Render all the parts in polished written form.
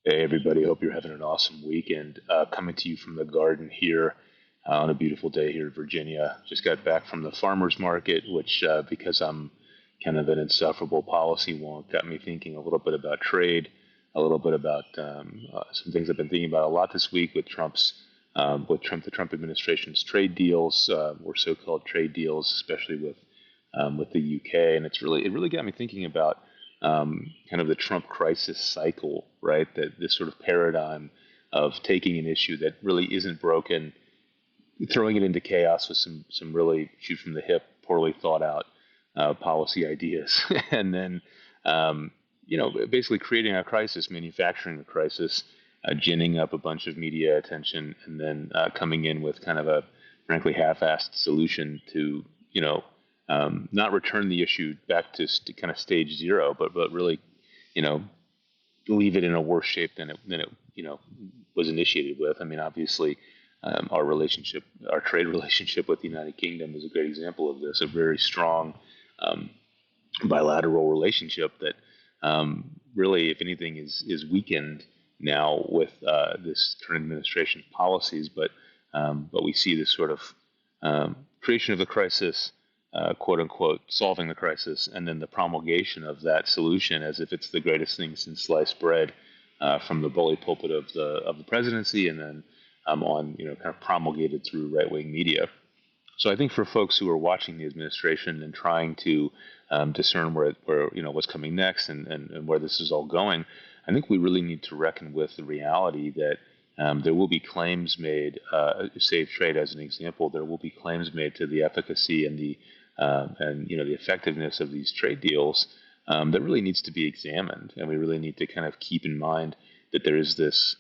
Hey, everybody. Hope you're having an awesome weekend. Coming to you from the garden here on a beautiful day here in Virginia. Just got back from the farmer's market, which, because I'm kind of an insufferable policy wonk, got me thinking a little bit about trade, a little bit about some things I've been thinking about a lot this week the Trump administration's trade deals, or so-called trade deals, especially with the UK, and it really got me thinking about kind of the Trump crisis cycle, right? That this sort of paradigm of taking an issue that really isn't broken, throwing it into chaos with some really shoot from the hip, poorly thought out policy ideas, and then basically creating a crisis, manufacturing a crisis, ginning up a bunch of media attention, and then coming in with kind of a frankly half-assed solution to not return the issue back to kind of stage zero, but really you know leave it in a worse shape than it was initiated with. I mean, obviously, our trade relationship with the United Kingdom is a great example of this. A very strong um, bilateral relationship that really, if anything, is weakened now with this current administration's policies. But we see this sort of creation of the crisis, quote unquote, solving the crisis, and then the promulgation of that solution as if it's the greatest thing since sliced bread, from the bully pulpit of the presidency, and then on kind of promulgated through right wing media. So I think for folks who are watching the administration and trying to discern where what's coming next, and where this is all going, I think we really need to reckon with the reality that there will be claims made. Save trade as an example, there will be claims made to the efficacy and the effectiveness of these trade deals that really needs to be examined, and we really need to kind of keep in mind that there is this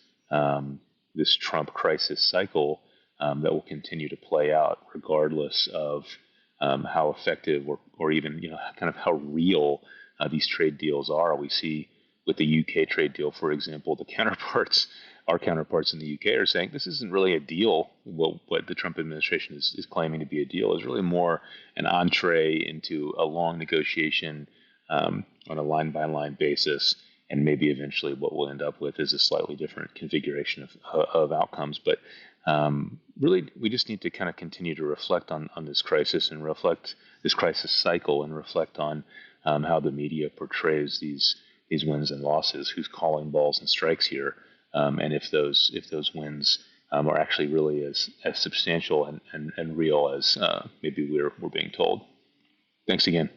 Trump crisis cycle that will continue to play out regardless of how effective or even kind of how real these trade deals are. We see with the UK trade deal, for example, our counterparts in the UK are saying this isn't really a deal. What the Trump administration is claiming to be a deal is really more an entree into a long negotiation on a line by line basis. And maybe eventually what we'll end up with is a slightly different configuration of outcomes. But really, we just need to kind of continue to reflect on this crisis, and reflect this crisis cycle, and reflect on how the media portrays these wins and losses, who's calling balls and strikes here, and if those wins are actually really as substantial and real as maybe we're being told. Thanks again.